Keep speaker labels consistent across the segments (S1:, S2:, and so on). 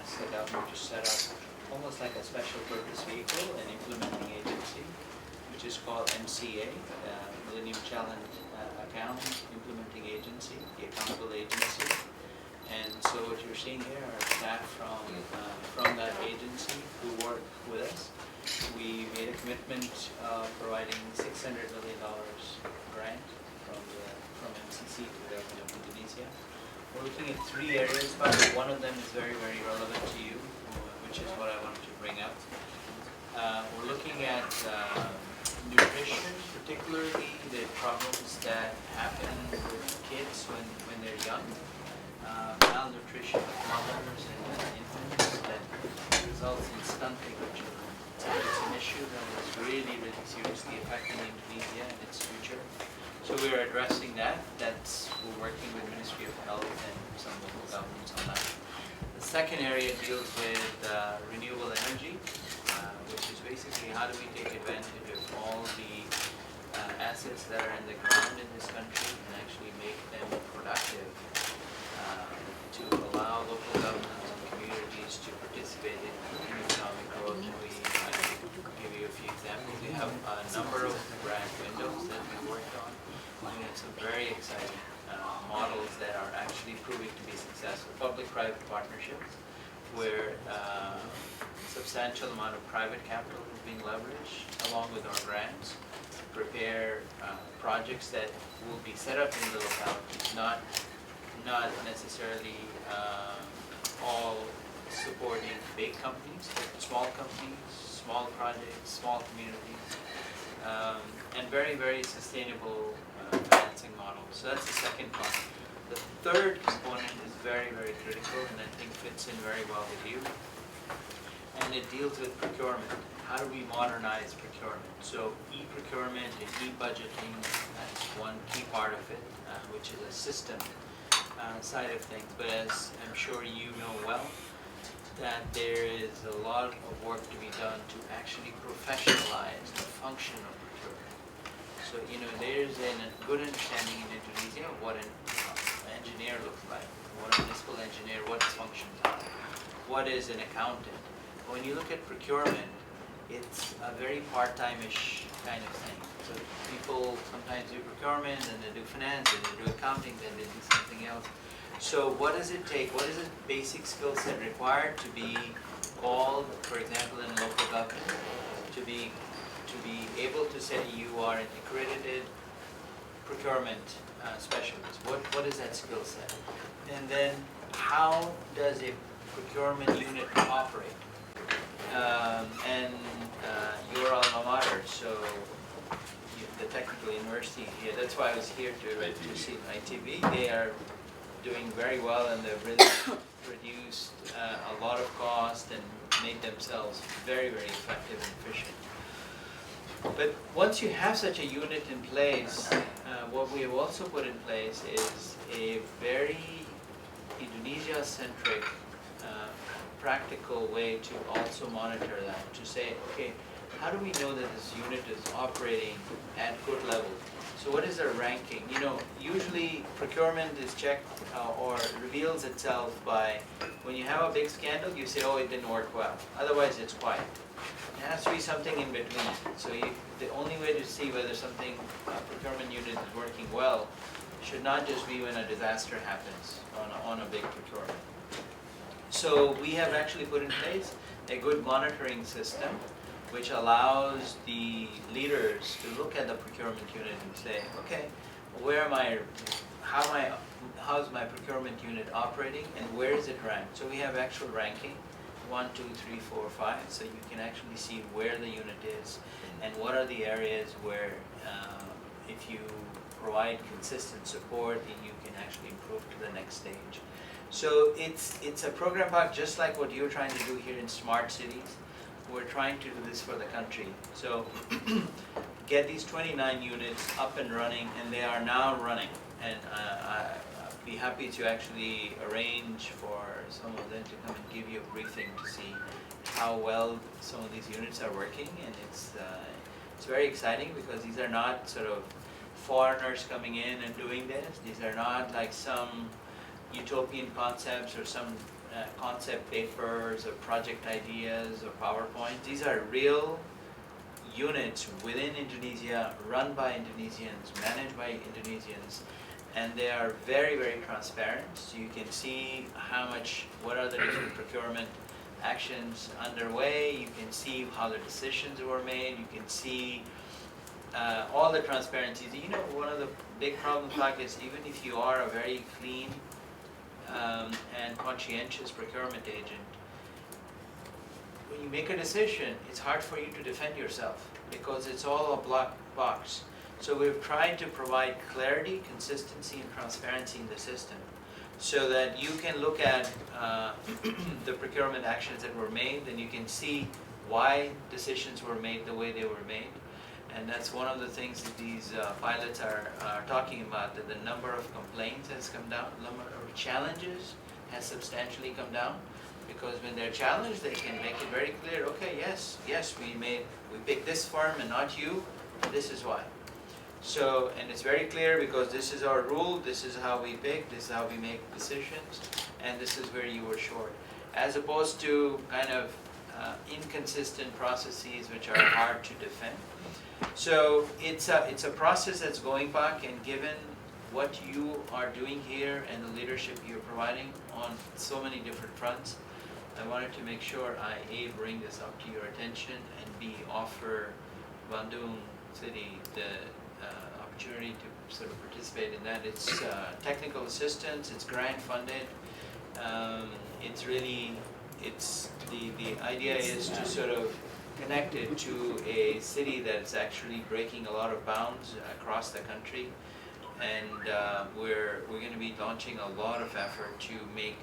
S1: asked the government to set up almost like a special purpose vehicle, an implementing agency, which is called MCA, Millennium Challenge Account Implementing Agency, the accountable agency. And so what you're seeing here are staff from that agency who work with us. We made a commitment of providing $600 million grant from MCC to the government of Indonesia. We're looking at 3 areas, but one of them is very, very relevant to you, which is what I wanted to bring up. We're looking at nutrition, particularly the problems that happen with kids when they're young. Malnutrition of mothers and infants that results in stunting of children. It's an issue that is really, really seriously affecting Indonesia and its future. So we're addressing that. We're working with Ministry of Health and some local governments on that. The second area deals with renewable energy, which is basically how do we take advantage of all the assets that are in the ground in this country and actually make them productive to allow local governments and communities to participate in economic growth. And I can give you a few examples. We have a number of brand windows that we worked on. We have some very exciting models that are actually proving to be successful. Public-private partnerships where substantial amount of private capital is being leveraged along with our grants to prepare projects that will be set up in the localities, not necessarily all supporting big companies, but small companies, small projects, small communities, and very, very sustainable financing models. So that's the second part. The third component is very, very critical and I think fits in very well with you. And it deals with procurement. How do we modernize procurement? So e-procurement and e-budgeting, that's one key part of it, which is a system side of things. But as I'm sure you know well, that there is a lot of work to be done to actually professionalize the function of procurement. So, there's a good understanding in Indonesia of what an engineer looks like, what a municipal engineer, what his functions are, what is an accountant. When you look at procurement, it's a very part-time-ish kind of thing. So people sometimes do procurement, then they do finance, then they do accounting, then they do something else. So what does it take? What is the basic skill set required to be called, for example, in local government, to be able to say you are an accredited procurement specialist? What is that skill set? And then how does a procurement unit operate? And your alma mater, so the technical university here, that's why I was here to see ITB. They are doing very well and they've really reduced a lot of cost and made themselves very, very effective and efficient. But once you have such a unit in place, what we have also put in place is a very Indonesia-centric practical way to also monitor that, to say, okay, how do we know that this unit is operating at good level? So what is their ranking? Usually procurement is checked or reveals itself by when you have a big scandal, you say, oh, it didn't work well. Otherwise, it's quiet. It has to be something in between. So the only way to see whether something, procurement unit is working well, should not just be when a disaster happens on a big procurement. So we have actually put in place a good monitoring system which allows the leaders to look at the procurement unit and say, okay, how's my procurement unit operating and where is it ranked? So we have actual ranking, 1, 2, 3, 4, 5, so you can actually see where the unit is and what are the areas where if you provide consistent support, then you can actually improve to the next stage. So it's a program pack just like what you're trying to do here in smart cities. We're trying to do this for the country. So get these 29 units up and running, and they are now running. And I'd be happy to actually arrange for some of them to come and give you a briefing to see how well some of these units are working. And it's very exciting because these are not sort of foreigners coming in and doing this. These are not like some utopian concepts or some concept papers or project ideas or PowerPoint. These are real units within Indonesia, run by Indonesians, managed by Indonesians, and they are very, very transparent. So you can see what are the different procurement actions underway. You can see how the decisions were made. You can see all the transparencies. You know, one of the big problems, like, is even if you are a very clean and conscientious procurement agent, when you make a decision, it's hard for you to defend yourself because it's all a black box. So we've tried to provide clarity, consistency, and transparency in the system so that you can look at the procurement actions that were made, and you can see why decisions were made the way they were made. And that's one of the things that these pilots are talking about, that the number of complaints has come down, the number of challenges has substantially come down. Because when they're challenged, they can make it very clear, okay, yes, we picked this firm and not you, and this is why. So, and it's very clear because this is our rule, this is how we pick, this is how we make decisions, and this is where you were short. As opposed to kind of inconsistent processes which are hard to defend. So it's a process that's going back, and given what you are doing here and the leadership you're providing on so many different fronts, I wanted to make sure I bring this up to your attention, and B, offer Bandung City the opportunity to sort of participate in that. It's technical assistance, it's grant funded. The idea is to sort of connect it to a city that's actually breaking a lot of bounds across the country, and we're going to be launching a lot of effort to make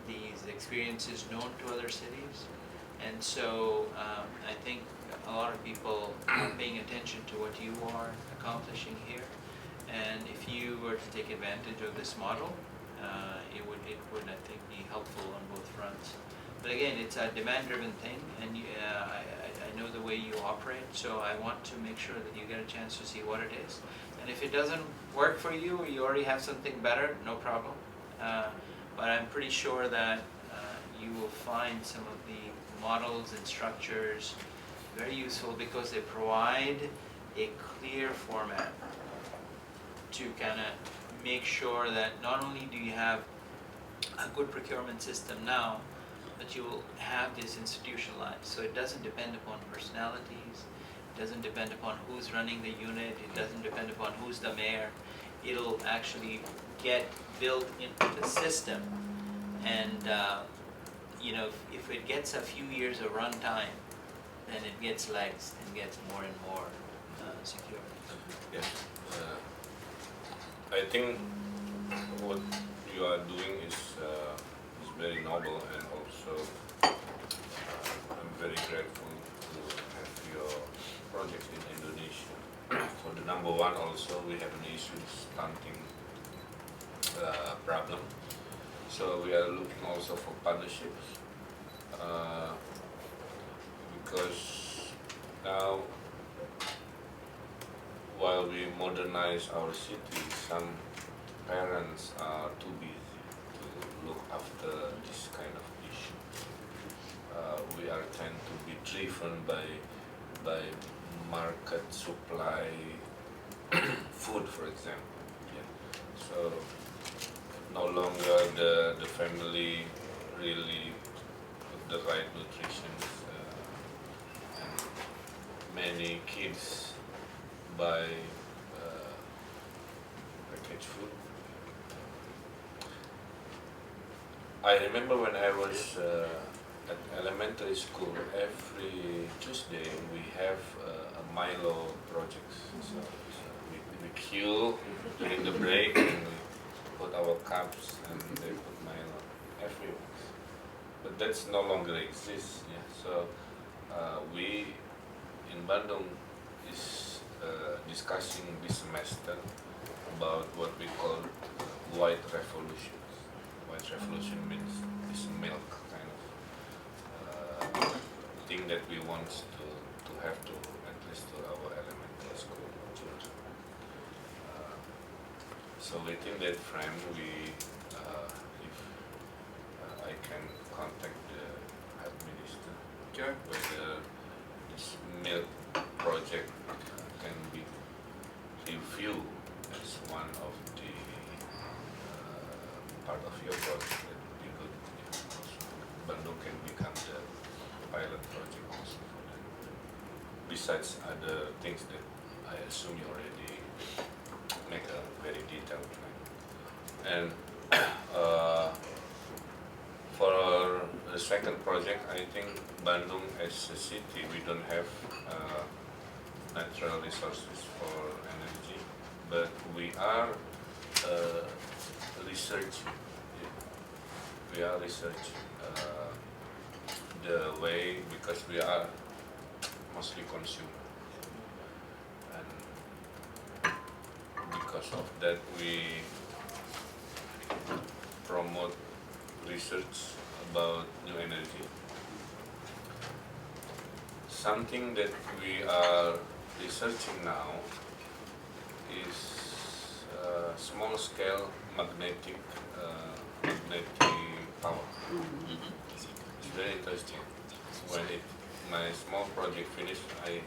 S1: these experiences known to other cities. And so I think a lot of people are paying attention to what you are accomplishing here, and if you were to take advantage of this model, it would I think be helpful on both fronts. But again, it's a demand-driven thing, and I know the way you operate, so I want to make sure that you get a chance to see what it is. And if it doesn't work for you, or you already have something better, no problem. But I'm pretty sure that you will find some of the models and structures very useful, because they provide a clear format to kind of make sure that not only do you have a good procurement system now, but you will have this institutionalized. So it doesn't depend upon personalities, it doesn't depend upon who's running the unit, it doesn't depend upon who's the mayor. It'll actually get built into the system, and if it gets a few years of runtime, then it gets legs and gets more and more secure.
S2: Yeah, I think what you are doing is very noble, and also I'm very grateful to have your project in Indonesia. For the number one, also we have an issue, stunting problem. So we are looking also for partnerships, because now, while we modernize our city, some parents are too busy to look after this kind of issues. We are tend to be driven by market supply, food, for example. Yeah. So no longer the family really put the right nutrition, and many kids buy packaged food. I remember when I was at elementary school, every Tuesday we have a Milo project. So we queue during the break, and we put our cups, and they put Milo everywhere. But that's no longer exists. Yeah. So we in Bandung is discussing this semester about what we call white revolution. White revolution means this milk kind of thing that we want to have to, at least to our elementary school children. So within that frame, we, if I can part of your project, that would be good. Yeah. Also, Bandung can become the pilot project also for that. Besides other things that I assume you already make a very detailed plan. And for the second project, I think Bandung as a city, we don't have natural resources for energy, but we are researching. We are researching the way, because we are mostly consumer, and because of that we promote research about new energy. Something that we are researching now is small scale magnetic power. It's very interesting. When my small project finished, I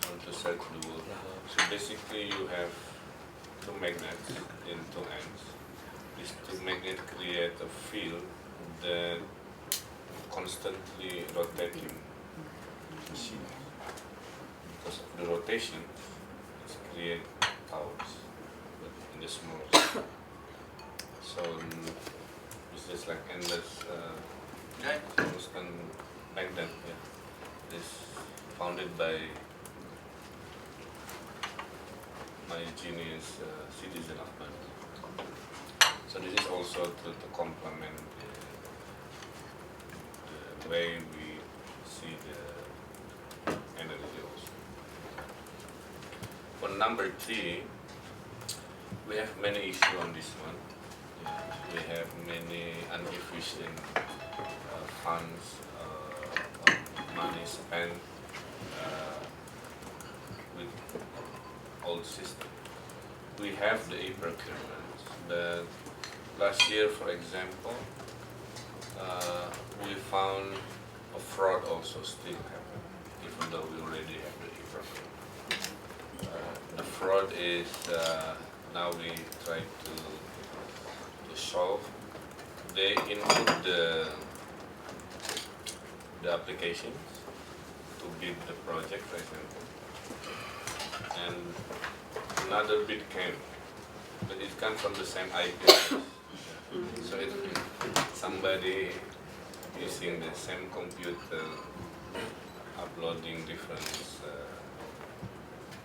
S2: want to search the world. So basically you have two magnets in two ends. These two magnets create a field that constantly rotating machine. Because of the rotation, it creates powers, but in the small. So it's just like endless constant magnet. Yeah. It's founded by my genius citizen of Bandung. So this is also to complement the way we see the energy also. For number 3, we have many issues on this one. We have many inefficient funds, money spent with old system. We have the e-procurement, but last year, for example, we found a fraud also still happen, even though we already have the e-procurement. The fraud is now we try to solve. They input the applications to bid the project, for example, and another bid came, but it comes from the same IP address. So it somebody using the same computer uploading different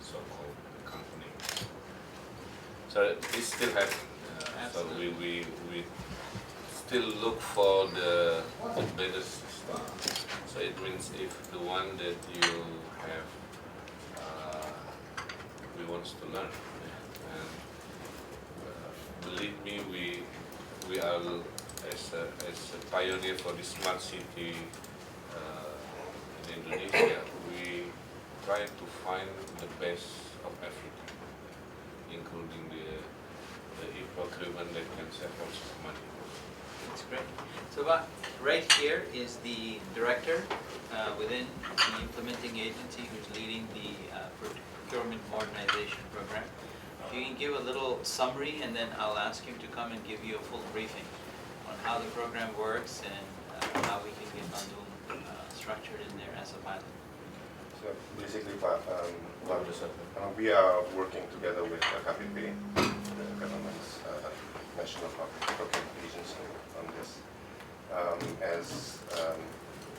S2: so-called company. So this still happens. So we still look for the better system. So it means if the one that you have, we want to learn. And believe me, we are as a pioneer for the smart city in Indonesia. We try to find the best of everything, including the e-procurement that can save also money.
S1: That's great. So right here is the director within the implementing agency who's leading the procurement modernization program. If you can give a little summary, and then I'll ask him to come and give you a full briefing on how the program works and how we can get Bandung structured in there as a pilot.
S3: So basically, we are working together with KPP, the government's national procurement agency, on this. As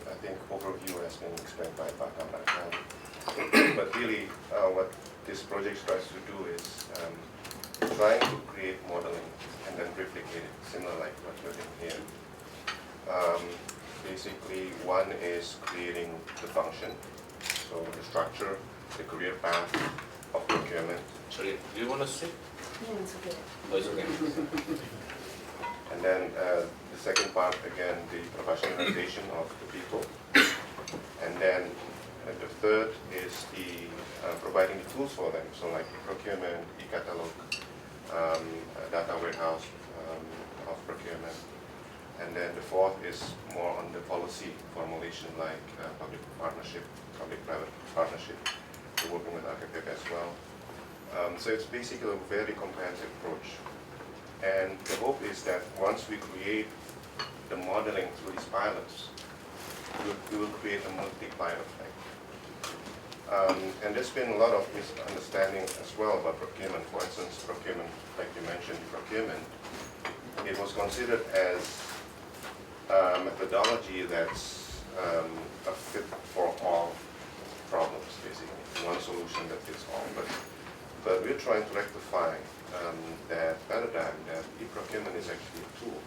S3: I think overview has been explained by Pak Kamran. But really, what this project tries to do is trying to create modeling and then replicate it, similar like what you're doing here. Basically, one is creating the function, so the structure, the career path of procurement.
S2: Sorry, do you want to sit?
S4: No, it's okay.
S2: Oh, it's okay.
S3: And then the second part, again, the professionalization of the people. And then the third is the providing the tools for them, so like procurement, e-catalog, data warehouse of procurement. And then the fourth is more on the policy formulation, like public-private partnership. We're working with AKPP as well. So it's basically a very comprehensive approach. And the hope is that once we create the modeling through these pilots, we will create a multiplier effect. And there's been a lot of misunderstanding as well about procurement. For instance, procurement, like you mentioned, procurement, it was considered as a methodology that's a fit for all problems, basically, one solution that fits all. But we're trying to rectify that paradigm that e-procurement is actually a tool.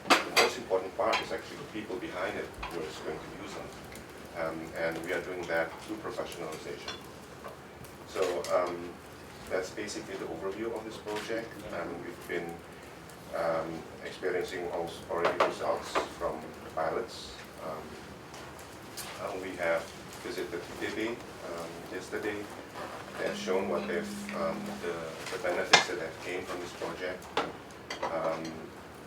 S3: The most important part is actually the people behind it who is going to use them. And we are doing that through professionalization. So that's basically the overview of this project. We've been experiencing also already results from the pilots. We have visited TTB yesterday. They have shown what the benefits that have came from this project.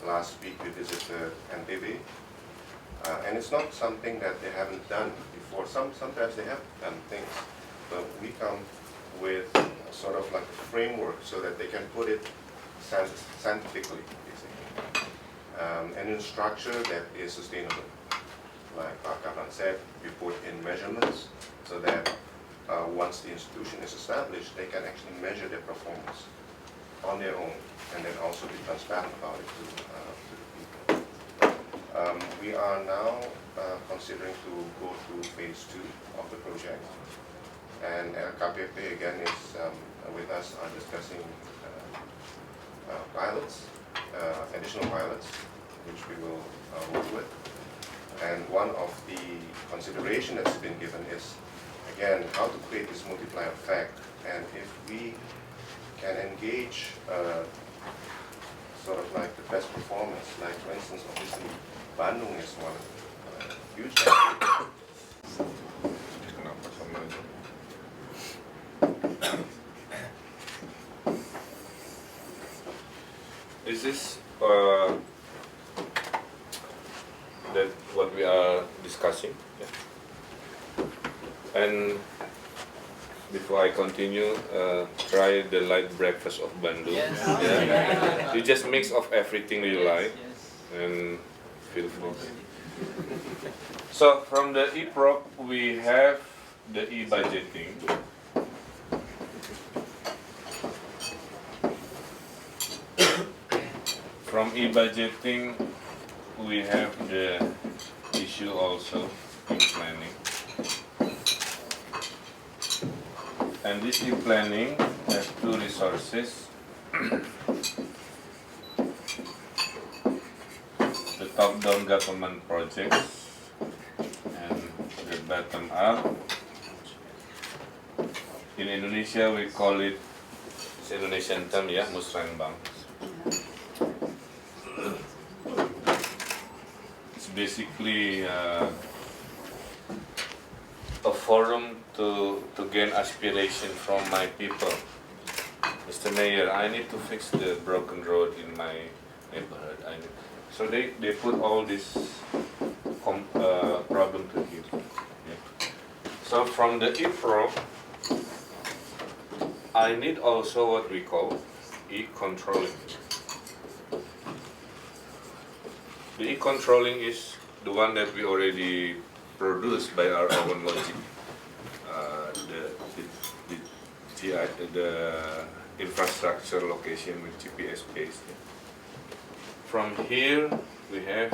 S3: Last week we visited NTB. And it's not something that they haven't done before. Sometimes they have done things, but we come with sort of like a framework so that they can put it scientifically, basically. And in a structure that is sustainable. Like Pak Kaplan said, we put in measurements so that once the institution is established, they can actually measure their performance on their own, and then also be transparent about it to the people. We are now considering to go to phase 2 of the project, and KPP again is with us are discussing pilots, additional pilots, which we will work with. And one of the consideration that's been given is, again, how to create this multiplier effect, and if we can engage sort of like the best performance, like for instance, obviously, Bandung is one huge
S2: This is that what we are discussing. Yeah. And before I continue, try the light breakfast of Bandung.
S1: Yes.
S2: Yeah. You just mix of everything you like,
S1: Yes.
S2: and feel free. So from the e-prop, we have the e-budgeting. From e-budgeting, we have the issue also in planning. And this e-planning has two resources. The top-down government projects and the bottom-up. In Indonesia, we call it, it's Indonesian term, ya, musrembang. It's basically a forum to gain aspiration from my people. Mr. Mayor, I need to fix the broken road in my neighborhood. So they put all this problem to him. Yeah. So from the e-prop, I need also what we call e-controlling. The e-controlling is the one that we already produced by our own logic. The infrastructure location with GPS based. From here we have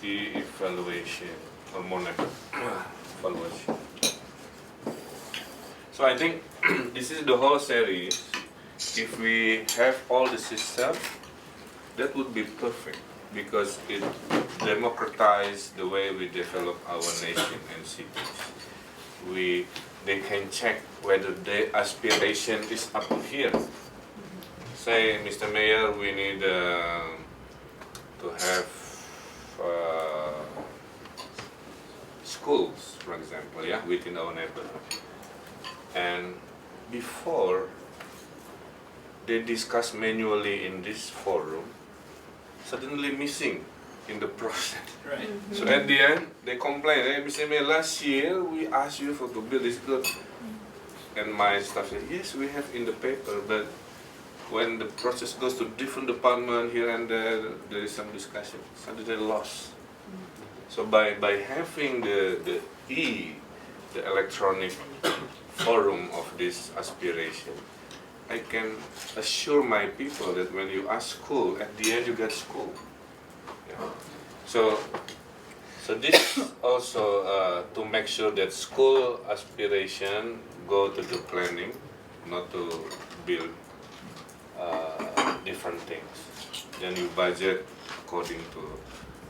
S2: the evaluation or monitor evaluation. So I think this is the whole series. If we have all the system, that would be perfect because it democratizes the way we develop our nation and cities. They can check whether the aspiration is up here. Say, Mr. Mayor, we need to have schools, for example, yeah, within our neighborhood. And before they discuss manually in this forum, suddenly missing in the process.
S1: Right.
S2: So at the end, they complain, hey, Mr. Mayor, last year we asked you to build this good. And my staff said, yes, we have in the paper, but when the process goes to different department here and there is some discussion, suddenly lost. So by having the electronic forum of this aspiration, I can assure my people that when you ask school, at the end you get school. Yeah. So this also to make sure that school aspiration go to the planning, not to build different things. Then you budget according to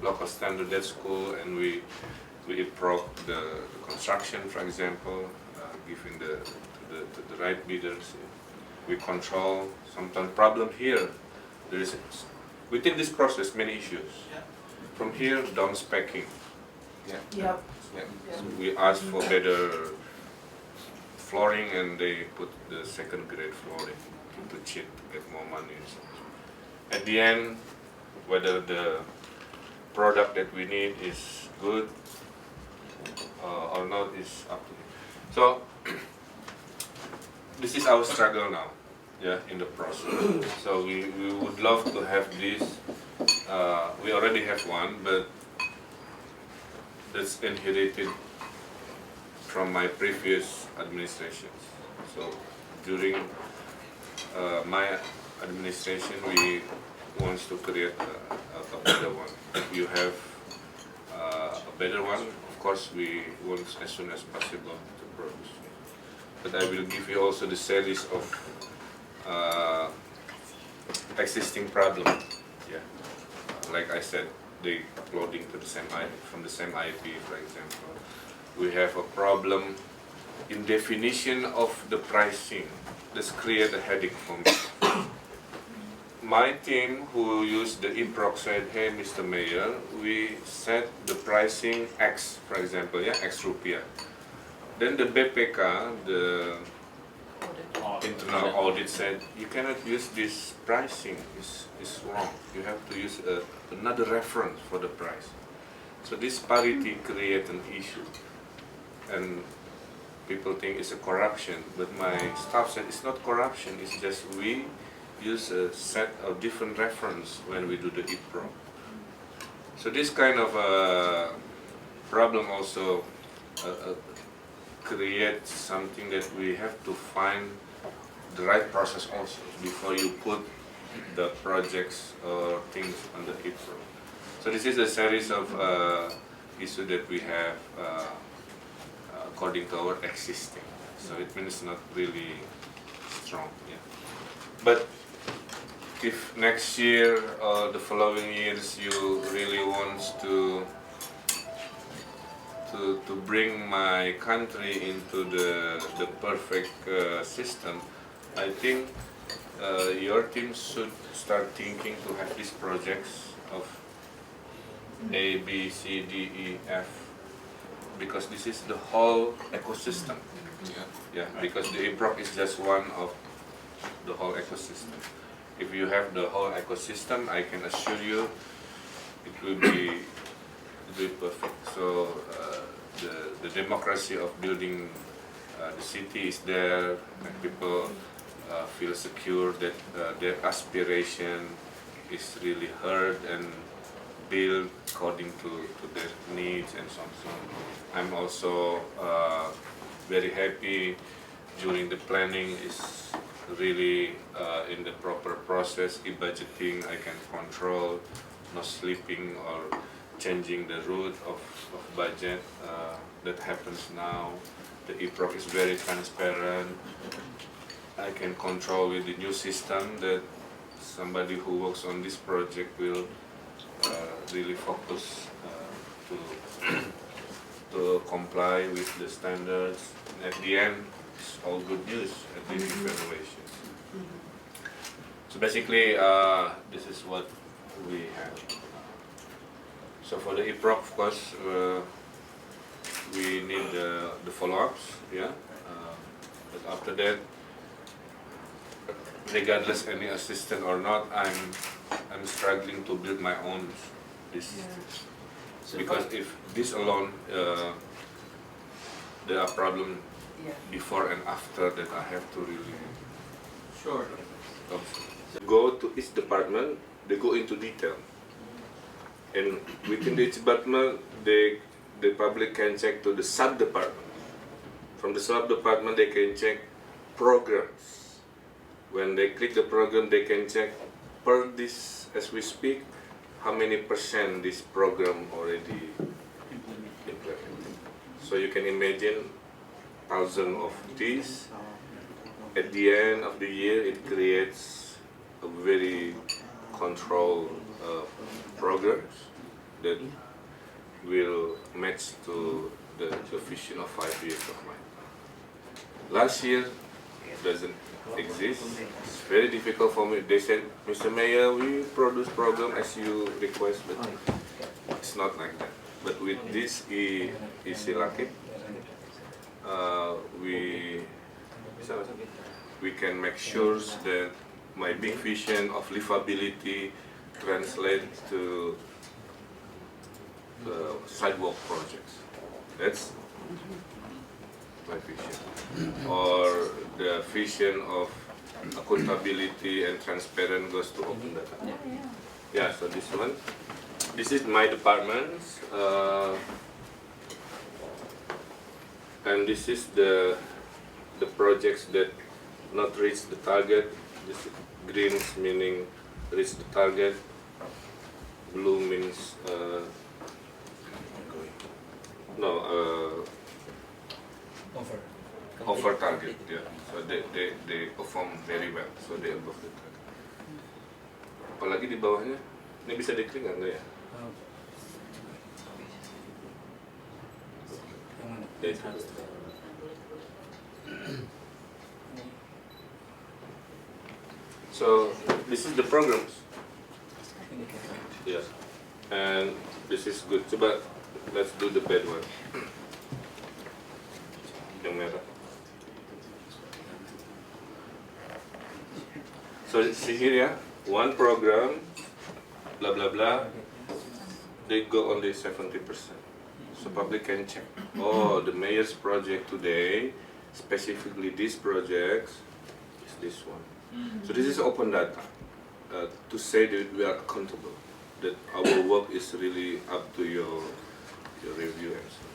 S2: local standard at school, and we approve the construction, for example, giving to the right bidders. We control sometimes problem here. There is within this process many issues. From here down specking. Yeah.
S4: Yep.
S2: Yeah. So we ask for better flooring, and they put the second grade flooring to cheat to get more money. At the end, whether the product that we need is good or not is up to you. So this is our struggle now, yeah, in the process. So we would love to have this. We already have one, but that's inherited from my previous administrations. So during my administration, we want to create a better one. If you have a better one, of course we want as soon as possible to produce. But I will give you also the series of existing problems. Yeah, like I said, they uploading to the same from the same IP, for example. We have a problem in definition of the pricing. Let's create a headache for me. My team who used the IPROC said, hey, Mr. Mayor, we set the pricing X, for example, yeah, X rupiah. Then the BPK, the internal audit said, you cannot use this pricing, it's wrong. You have to use another reference for the price. So this parity creates an issue. And people think it's a corruption, but my staff said it's not corruption, it's just we use a set of different reference when we do the IPRO. So this kind of problem also creates something that we have to find the right process also before you put the projects or things on the IPRO. So this is a series of issues that we have according to our existing. So it means not really strong. Yeah. But if next year or the following years you really want to bring my country into the perfect system, I think your team should start thinking to have these projects of A, B, C, D, E, F, because this is the whole ecosystem. Yeah, because the IPROC is just one of the whole ecosystem. If you have the whole ecosystem, I can assure you it will be perfect. So the democracy of building the city is there, and people feel secure that their aspiration is really heard and built according to their needs and so on. So I'm also very happy during the planning is really in the proper process, e-budgeting, I can control, no sleeping or changing the route of budget that happens now. The IPROC is very transparent. I can control with the new system that somebody who works on this project will really focus to comply with the standards. And at the end, it's all good news at the evaluations. So basically, this is what we have. So for the IPROC, of course, we need the follow-ups, yeah. But after that, regardless any assistant or not, I'm struggling to build my own this.
S1: So
S2: Because if this alone, there are problems before and after that I have to really.
S1: sure.
S2: Go to each department, they go into detail. And within each department, the public can check to the sub-department. From the sub-department, they can check programs. When they click the program, they can check per this, as we speak, how many % this program already implemented. So you can imagine thousands of these. At the end of the year, it creates a very controlled programs that will match to the vision of 5 years of mine. Last year doesn't exist. It's very difficult for me. They said, Mr. Mayor, we produce program as you request, but it's not like that. But with this Isilakip, we can make sure that my big vision of livability translates to sidewalk projects. That's my vision. Or the vision of accountability and transparent goes to open data. Yeah, so this one. This is my department. And this is the projects that not reach the target. This greens meaning reach the target. Blue means over target. Yeah. So they perform very well. So they above the target. Apalagi di bawahnya, ini bisa diklik nggak ya? So this is the programs. Yes, and this is good. Coba let's do the bad one. Yang merah. So see here, yeah, one program, blah blah blah. They go only 70%. So public can check. Oh, the mayor's project today, specifically this project, is this one. So this is open data to say that we are accountable, that our work is really up to your review and so.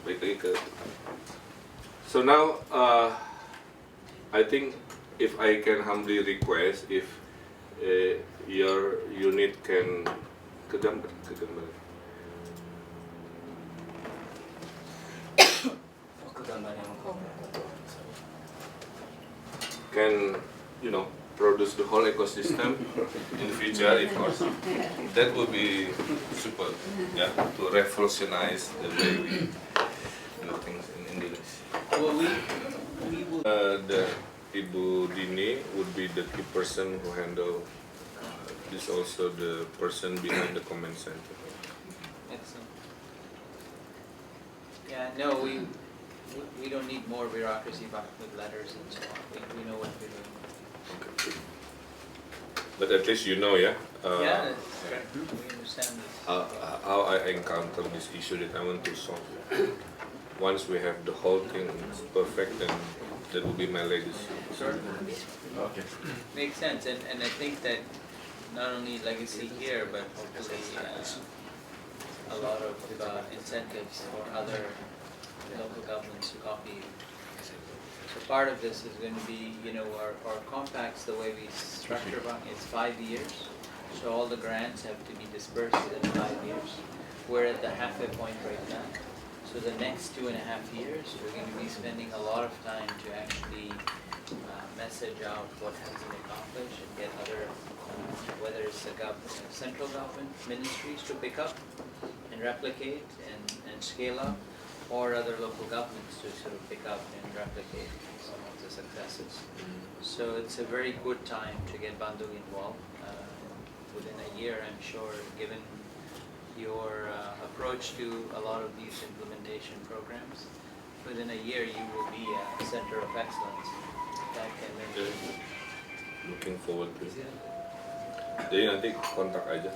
S2: Baik lagi ke. So now I think if I can humbly request if your unit can ke gambar. Can produce the whole ecosystem in the future, of course. That would be super, yeah, to revolutionize the way we do things in Indonesia.
S1: Well, we will.
S2: The Ibu Dini would be the key person who handle this. Also, the person behind the comment center.
S1: Excellent. Yeah, no, we don't need more bureaucracy with letters and so on. We know what we're doing.
S2: Okay. But at least you know, yeah?
S1: Yeah, that's correct. We understand this.
S2: How I encounter this issue that I want to solve. Once we have the whole thing perfect, then that will be my legacy.
S1: Sure.
S3: Okay.
S1: Makes sense, and I think that not only legacy here, but hopefully a lot of incentives for other local governments to copy you. So part of this is going to be, our compacts, the way we structure them, it's 5 years. So all the grants have to be dispersed within 5 years. We're at the halfway point right now. So the next 2.5 years, we're going to be spending a lot of time to actually message out what has been accomplished and get other, whether it's the central government ministries to pick up and replicate and scale up, or other local governments to sort of pick up and replicate some of the successes. So it's a very good time to get Bandung involved. Within a year, I'm sure, given your approach to a lot of these implementation programs, within a year you will be a center of excellence. That can then
S2: Looking forward to it. Jadi nanti kontak aja.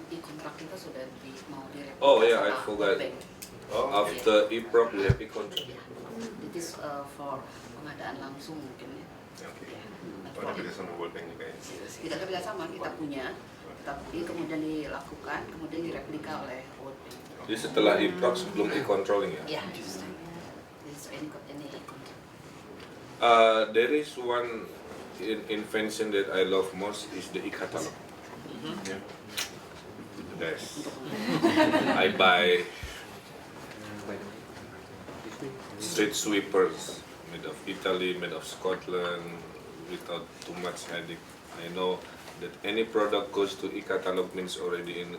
S4: Kontrak kita sudah mau direvisi.
S2: Oh yeah, I forgot.
S4: Bank.
S2: After e-prop, we have e-contract.
S4: It is for pengadaan langsung mungkin ya.
S2: Okay.
S4: Ya.
S3: Organization World Bank juga ya.
S4: Kita kerjasama, kita punya, kemudian dilakukan, kemudian direplika oleh World Bank.
S2: Jadi setelah e-proc sebelum e-controlling ya?
S4: Ya, ini kontrak.
S2: There is one invention that I love most is the e-catalog. Yeah. The best. I buy street sweepers made of Italy, made of Scotland, without too much headache. I know that any product goes to e-catalog means already in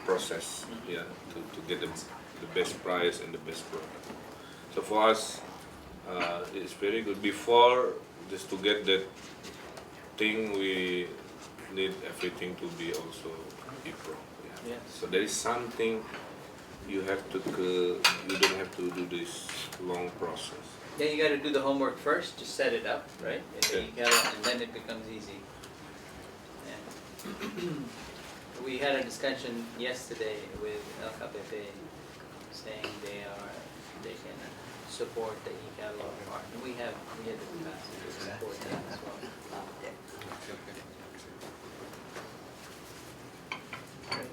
S2: process, yeah, to get the best price and the best product. So for us, it's very good. Before, just to get that thing, we need everything to be also e-pro. Yeah.
S1: Yeah.
S2: So there is something you have to, you don't have to do this long process.
S1: Yeah, you got to do the homework first, just set it up, right? And then it becomes easy. Yeah. We had a discussion yesterday with LKPP saying they can support the e-catalog part. And we had the capacity to support that as well. Great.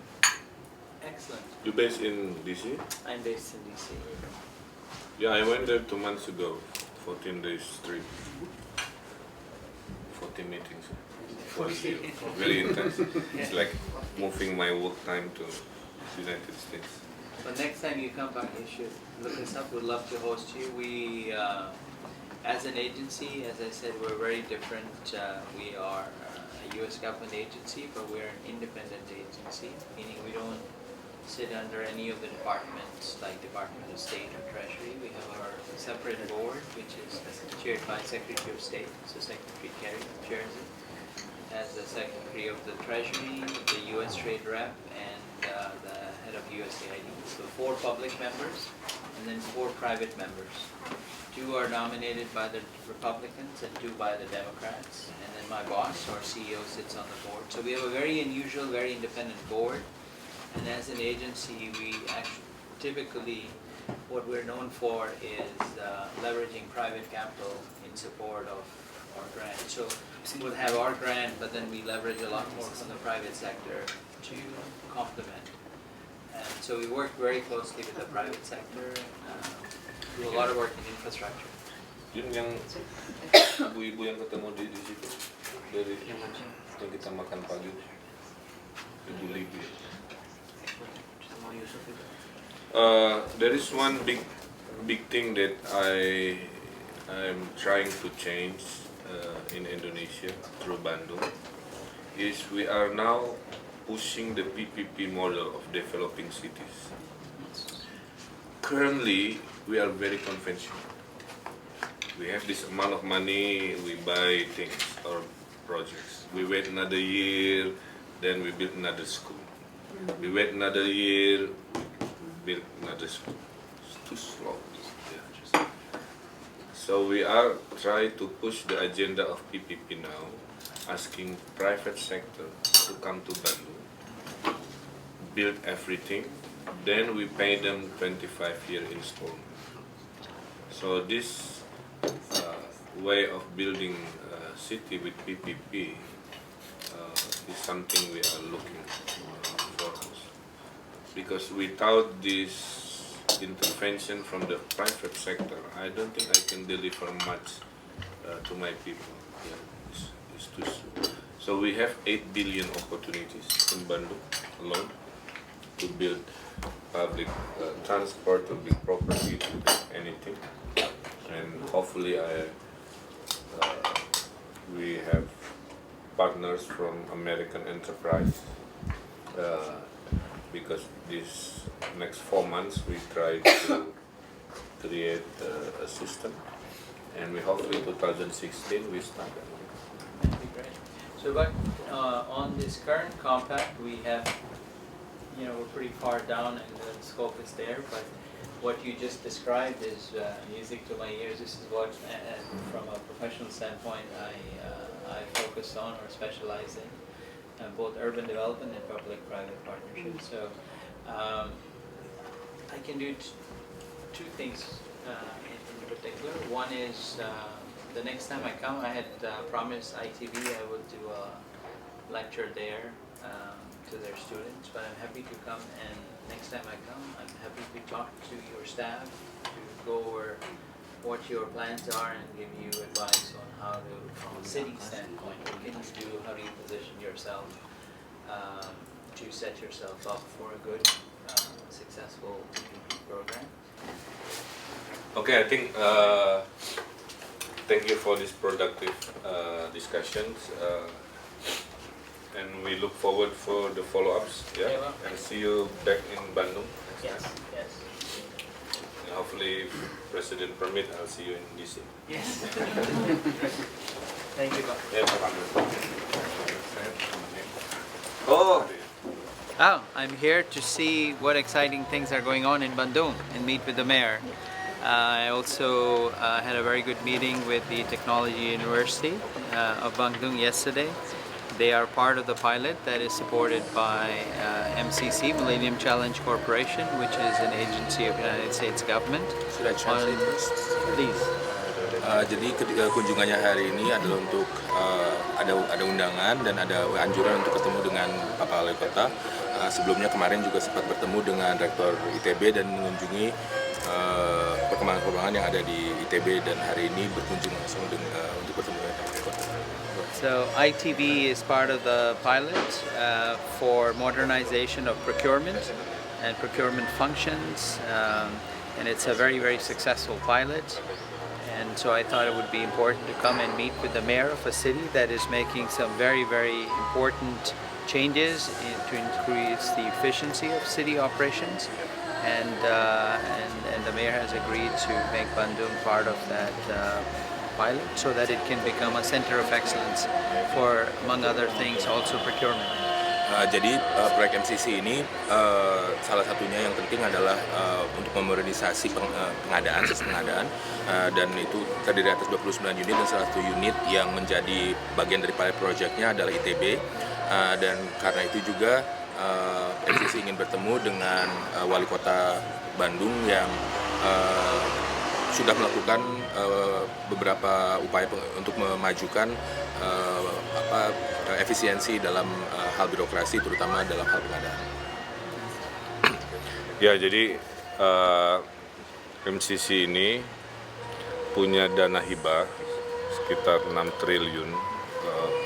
S1: Excellent.
S2: You based in DC?
S1: I'm based in DC.
S2: Yeah, I went there 2 months ago, 14 days straight. 40 meetings. 40. Very intense. It's like moving my work time to United States.
S1: So next time you come back, you should look us up. We'd love to host you. We, as an agency, as I said, we're very different. We are a U.S. government agency, but we're an independent agency, meaning we don't sit under any of the departments like Department of State or Treasury. We have our separate board, which is chaired by Secretary of State. So Secretary Kerry chairs it. As the Secretary of the Treasury, the U.S. Trade Rep, and the head of USAID. So 4 public members, and then 4 private members. 2 are nominated by the Republicans and 2 by the Democrats. And then my boss, our CEO, sits on the board. So we have a very unusual, very independent board. And as an agency, we actually typically, what we're known for is leveraging private capital in support of our grant. So we'll have our grant, but then we leverage a lot more from the private sector to complement. And so we work very closely with the private sector, do a lot of work in infrastructure.
S2: Yun yang ibu-ibu yang ketemu di situ dari yang kita makan pagi, Ibu Libby. There is one big thing that I'm trying to change in Indonesia through Bandung is we are now pushing the PPP model of developing cities. Currently, we are very conventional. We have this amount of money, we buy things or projects. We wait another year, then we build another school. We wait another year, we build another school. It's too slow. So we are trying to push the agenda of PPP now, asking private sector to come to Bandung, build everything, then we pay them 25-year installment. So this way of building a city with PPP is something we are looking for. Because without this intervention from the private sector, I don't think I can deliver much to my people. Yeah, it's too slow. So we have 8 billion opportunities in Bandung alone to build public transport, to build property, to build anything. And hopefully we have partners from American enterprise because this next 4 months we try to create a system, and we hopefully 2016 we start.
S1: That'd be great. So, but on this current compact, we have, we're pretty far down and the scope is there, but what you just described is music to my ears. This is what, from a professional standpoint, I focus on or specialize in, both urban development and public-private partnerships. So I can do 2 things in particular. One is the next time I come, I had promised ITV I would do a lecture there to their students, but I'm happy to come, and next time I come, I'm happy to talk to your staff, to go over what your plans are and give you advice on how to, from a city standpoint, what can you do, how do you position yourself to set yourself up for a good, successful PPP program.
S2: Okay, I think thank you for this productive discussions, and we look forward for the follow-ups. Yeah,
S1: Yeah, well.
S2: and see you back in Bandung next
S1: Yes,
S2: time.
S1: yes,
S2: And hopefully, if President permit, I'll see you in DC.
S1: yes. Thank you, Pak.
S2: Oh,
S1: Oh, I'm here to see what exciting things are going on in Bandung and meet with the mayor. I also had a very good meeting with the Technology University of Bandung yesterday. They are part of the pilot that is supported by MCC, Millennium Challenge Corporation, which is an agency of the United States government.
S5: Should I translate this?
S1: Please.
S5: Jadi kunjungannya hari ini adalah untuk ada undangan dan ada anjuran untuk ketemu dengan Bapak Wali Kota. Sebelumnya kemarin juga sempat bertemu dengan Rektor ITB dan mengunjungi perkembangan-perkembangan yang ada di ITB, dan hari ini berkunjung langsung untuk bertemu dengan Pak Wali Kota.
S1: So ITV is part of the pilot for modernization of procurement and procurement functions, and it's a very, very successful pilot. And so I thought it would be important to come and meet with the mayor of a city that is making some very, very important changes to increase the efficiency of city operations. And the mayor has agreed to make Bandung part of that pilot so that it can become a center of excellence for, among other things, also procurement.
S5: Jadi proyek MCC ini salah satunya yang penting adalah untuk memodernisasi pengadaan, sistem pengadaan, dan itu terdiri atas 29 unit, dan salah satu unit yang menjadi bagian dari pilot projectnya adalah ITB, dan karena itu juga MCC ingin bertemu dengan Wali Kota Bandung yang sudah melakukan beberapa upaya untuk memajukan efisiensi dalam hal birokrasi, terutama dalam hal pengadaan.
S2: ya, jadi MCC ini punya dana hibah sekitar 6 triliun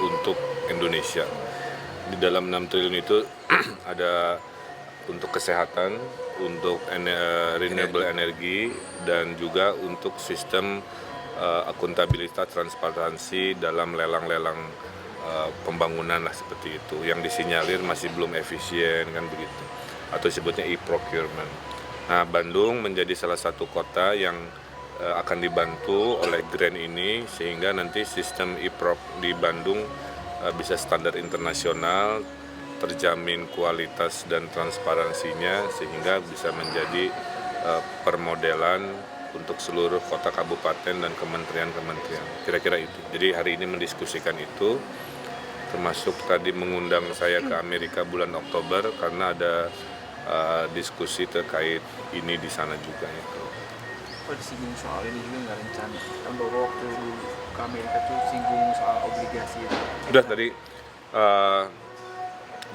S2: untuk Indonesia. Di dalam 6 triliun itu ada untuk kesehatan, untuk renewable energy, dan juga untuk sistem akuntabilitas transparansi dalam lelang-lelang pembangunan lah, seperti itu. Yang disinyalir masih belum efisien kan begitu, atau disebutnya e-procurement. Nah, Bandung menjadi salah satu kota yang akan dibantu oleh grant ini, sehingga nanti sistem e-proc di Bandung bisa standar internasional, terjamin kualitas dan transparansinya, sehingga bisa menjadi permodelan untuk seluruh kota, kabupaten, dan kementerian-kementerian. Kira-kira itu. Jadi hari ini mendiskusikan itu, termasuk tadi mengundang saya ke Amerika bulan Oktober karena ada diskusi terkait ini di sana juga. Itu.
S6: Kok disinggung soal ini juga nggak rencana? Kan baru waktu ke Amerika tuh singgung soal obligasi itu.
S2: Udah tadi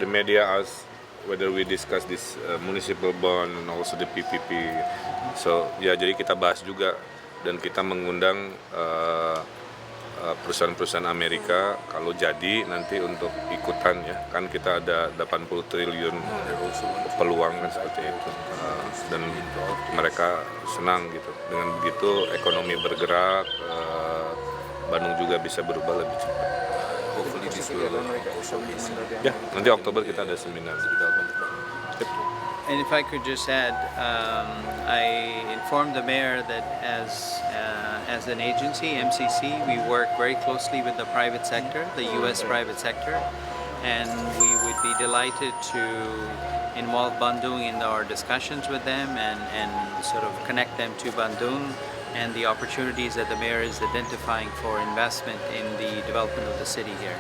S2: the media asked whether we discuss this municipal bond and also the PPP. So ya, jadi kita bahas juga, dan kita mengundang perusahaan-perusahahaan Amerika kalau jadi nanti untuk ikutan, ya kan kita ada 80 triliun peluang kan, seperti itu, dan mereka senang gitu. Dengan begitu ekonomi bergerak, Bandung juga bisa berubah lebih cepat.
S5: Hopefully this will also be
S2: Ya, nanti Oktober kita ada seminar.
S1: And if I could just add, I informed the mayor that as an agency, MCC, we work very closely with the private sector, the U.S. private sector, and we would be delighted to involve Bandung in our discussions with them and sort of connect them to Bandung and the opportunities that the mayor is identifying for investment in the development of the city here.